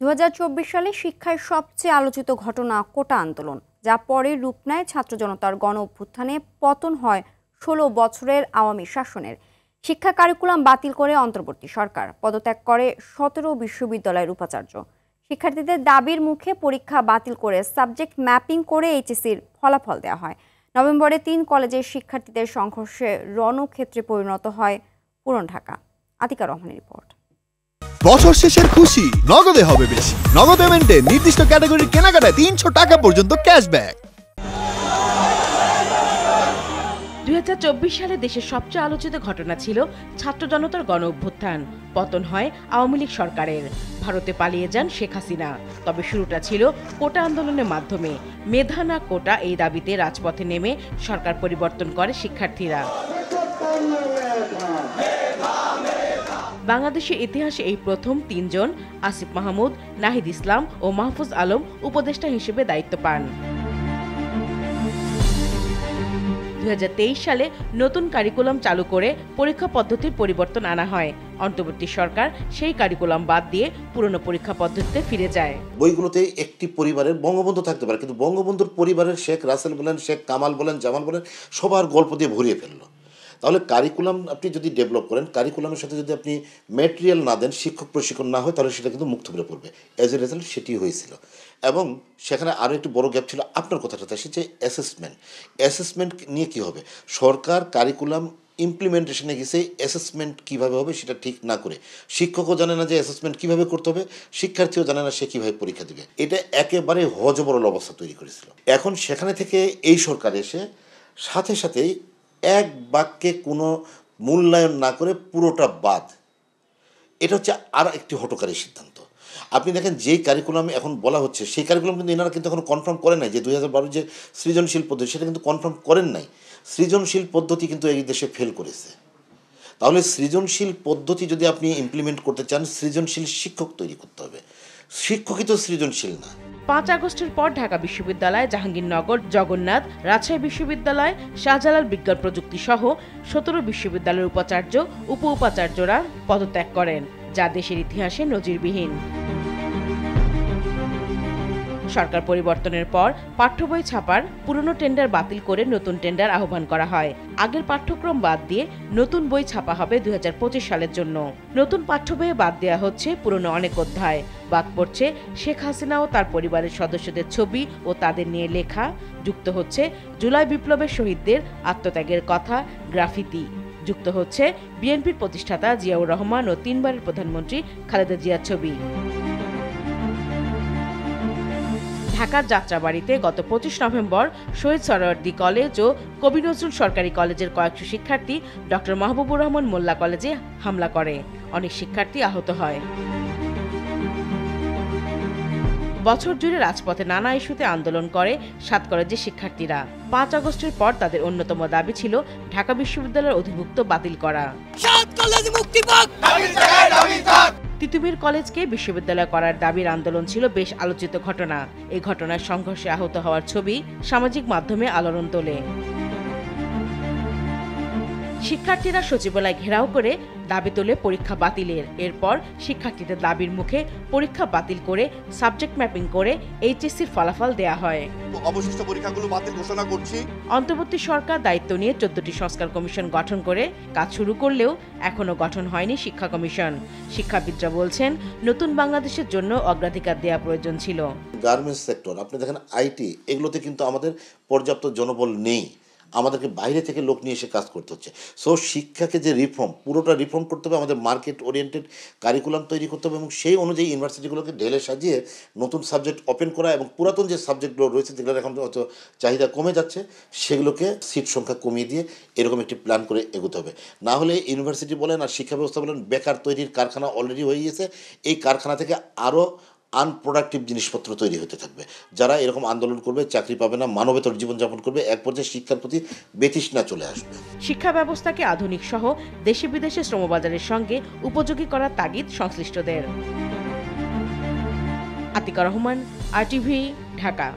2024 সালে শিক্ষায় সবচেয়ে আলোচিত ঘটনা কোটা আন্দোলন, যা পরে রূপ নেয় ছাত্র জনতার গণ অভ্যুত্থানে পতন হয় 16 বছরের আওয়ামী শাসনের। শিক্ষা কারিকুলাম বাতিল করে অন্তর্বর্তী সরকার, পদত্যাগ করে 17 বিশ্ববিদ্যালয়ের উপাচার্য। শিক্ষার্থীদের দাবির মুখে পরীক্ষা বাতিল করে সাবজেক্ট ম্যাপিং করে এইচএসসির ফলাফল দেওয়া হয়। নভেম্বরে 3 কলেজের শিক্ষার্থীদের সংঘর্ষে রণক্ষেত্রে পরিণত হয় পুরান ঢাকা। আতিকা রহমানের রিপোর্ট। বছর শেষের খুশি নগদে হবে বেশি। নগদ পেমেন্টে নির্দিষ্ট ক্যাটাগরির কেনাকাটায় 300 টাকা পর্যন্ত ক্যাশব্যাক। 2024 সালে দেশের সবচেয়ে আলোচিত ঘটনা ছিল ছাত্র জনতার গণ অভ্যুত্থান। পতন হয় আওয়ামী লীগ সরকারের। ভারতে পালিয়ে যান শেখ হাসিনা। তবে শুরুটা ছিল কোটা আন্দোলনের মাধ্যমে। মেধা না কোটা এই দাবিতে রাজপথে নেমে সরকার পরিবর্তন করে শিক্ষার্থীরা। বাংলাদেশের ইতিহাসে এই প্রথম 3 জন আসিফ মাহমুদ, নাহিদ ইসলাম ও মাহফুজ আলম উপদেষ্টা হিসেবে দায়িত্ব পান। 2023 সালে নতুন কারিকুলাম চালু করে পরীক্ষা পদ্ধতির পরিবর্তন আনা হয়। অন্তর্বর্তী সরকার সেই কারিকুলাম বাদ দিয়ে পুরনো পরীক্ষা পদ্ধতিতে ফিরে যায়। বইগুলোতে একটি পরিবারের বঙ্গবন্ধু থাকতে পারে, কিন্তু বঙ্গবন্ধুর পরিবারের শেখ রাসেল বলেন, শেখ কামাল বলেন, জামাল বলেন, সবার গল্প দিয়ে ভরিয়ে ফেললো। তাহলে কারিকুলাম আপনি যদি ডেভেলপ করেন, কারিকুলামের সাথে যদি আপনি ম্যাটেরিয়াল না দেন, শিক্ষক প্রশিক্ষণ না হয়, তাহলে সেটা কিন্তু মুক্ত করে পড়বে। অ্যাজ এ রেজাল্ট সেটি হয়েছিল। এবং সেখানে আরও একটু বড় গ্যাপ ছিল আপনার কথাটাতে, সে যে অ্যাসেসমেন্ট নিয়ে কী হবে। সরকার কারিকুলাম ইমপ্লিমেন্টেশনে গেছে, অ্যাসেসমেন্ট কীভাবে হবে সেটা ঠিক না করে, শিক্ষকও জানে না যে অ্যাসেসমেন্ট কীভাবে করতে হবে, শিক্ষার্থীও জানে না সে কীভাবে পরীক্ষা দেবে। এটা একেবারে হজবরল অবস্থা তৈরি করেছিল। এখন সেখানে থেকে এই সরকার এসে সাথে সাথেই এক বাক্যে কোনো মূল্যায়ন না করে পুরোটা বাদ, এটা হচ্ছে আর একটি হঠকারী সিদ্ধান্ত। আপনি দেখেন যেই কারিকুলাম এখন বলা হচ্ছে, সেই কারিকুলাম কিন্তু এনারা কিন্তু এখন কনফার্ম করেন নাই যে 2012 যে সৃজনশীল পদ্ধতি, সেটা কিন্তু কনফার্ম করেন নাই। সৃজনশীল পদ্ধতি কিন্তু এই দেশে ফেল করেছে। তাহলে সৃজনশীল পদ্ধতি যদি আপনি ইমপ্লিমেন্ট করতে চান, সৃজনশীল শিক্ষক তৈরি করতে হবে। শিক্ষকই তো সৃজনশীল না। 5 আগস্টের পর ঢাকা বিশ্ববিদ্যালয়, জাহাঙ্গীরনগর, জগন্নাথ, রাজশাহী বিশ্ববিদ্যালয়, শাহজালাল বিজ্ঞান প্রযুক্তি সহ 17 বিশ্ববিদ্যালয়ের উপাচার্য, উপাচার্যরা পদত্যাগ করেন, যা দেশের ইতিহাসে নজিরবিহীন। সরকার পরিবর্তনের পর পাঠ্য বই ছাপার পুরনো টেন্ডার বাতিল করে নতুন টেন্ডার আহ্বান করা হয়। আগের পাঠ্যক্রম বাদ দিয়ে নতুন বই ছাপা হবে 2025 সালের জন্য। নতুন পাঠ্য বইয়ে বাদ দেওয়া হচ্ছে পুরনো অনেক অধ্যায়। বাদ পড়ছে শেখ হাসিনা ও তার পরিবারের সদস্যদের ছবি ও তাদের নিয়ে লেখা। যুক্ত হচ্ছে জুলাই বিপ্লবের শহীদদের আত্মত্যাগের কথা, গ্রাফিতি। যুক্ত হচ্ছে বিএনপির প্রতিষ্ঠাতা জিয়াউর রহমান ও 3 বারের প্রধানমন্ত্রী খালেদা জিয়ার ছবি। ঢাকার যাত্রাবাড়িতে গত 25 নভেম্বর শহীদ সোহরাওয়ার্দী কলেজ ও কবি নজরুল সরকারি কলেজের কয়েকশো শিক্ষার্থী ডক্টর মাহবুবুর রহমান মোল্লা কলেজে হামলা করে। অনেক শিক্ষার্থী আহত হয়। বছর জুড়ে রাজপথে নানা ইস্যুতে আন্দোলন করে 7 কলেজের শিক্ষার্থীরা। 5 আগস্টের পর তাদের অন্যতম দাবি ছিল ঢাকা বিশ্ববিদ্যালয়ের অধিভুক্ত বাতিল করা। তিতুমীর কলেজকে বিশ্ববিদ্যালয় করার দাবির আন্দোলন ছিল বেশ আলোচিত ঘটনা। এই ঘটনার সংঘর্ষে আহত হওয়ার ছবি সামাজিক মাধ্যমে আলোড়ন তোলে। শিক্ষার্থীরা সচিবালয় ঘেরাও করে দাবি তোলে পরীক্ষা বাতিলের। এরপর শিক্ষার্থীদের দাবির মুখে পরীক্ষা বাতিল করে সাবজেক্ট ম্যাপিং করে এইচএসসির ফলাফল দেয়া হয়। অবশিষ্ট পরীক্ষাগুলো বাতিল ঘোষণা করছি। অন্তর্বর্তী সরকার দায়িত্ব নিয়ে 14টি সংস্কার কমিশন গঠন করে কাজ শুরু করলেও এখনো গঠন হয়নি শিক্ষা কমিশন। শিক্ষাবিদরা বলছেন নতুন বাংলাদেশের জন্য অগ্রাধিকার দেওয়া প্রয়োজন ছিল। গার্মেন্টস সেক্টর, আপনি দেখেন আইটি, এগুলোতে কিন্তু আমাদের পর্যাপ্ত জনবল নেই। আমাদেরকে বাইরে থেকে লোক নিয়ে এসে কাজ করতে হচ্ছে। সো শিক্ষাকে যে রিফর্ম, পুরোটা রিফর্ম করতে হবে, আমাদের মার্কেট ওরিয়েন্টেড কারিকুলাম তৈরি করতে হবে এবং সেই অনুযায়ী ইউনিভার্সিটিগুলোকে ঢেলে সাজিয়ে নতুন সাবজেক্ট ওপেন করা এবং পুরাতন যে সাবজেক্টগুলো রয়েছে যেগুলো এখন হয়তো চাহিদা কমে যাচ্ছে, সেগুলোকে সিট সংখ্যা কমিয়ে দিয়ে এরকম একটি প্ল্যান করে এগোতে হবে। না হলে ইউনিভার্সিটি বলেন আর শিক্ষা ব্যবস্থা বলেন, বেকার তৈরির কারখানা অলরেডি হয়ে গেছে। এই কারখানা থেকে আরও আনপ্রোডাক্টিভ জিনিসপত্র তৈরি হতে থাকবে। যারা এরকম আন্দোলন করবে চাকরি পাবে না, মানবেতর জীবনযাপন করবে, এক পর্যায়ে শিক্ষার প্রতি বেতৃষ্ণা চলে আসবে। শিক্ষা ব্যবস্থাকে আধুনিক সহ দেশে বিদেশে শ্রমবাজারের সঙ্গে উপযোগী করার তাগিদ সংশ্লিষ্টদের। আতিকা রহমান, RTV, ঢাকা।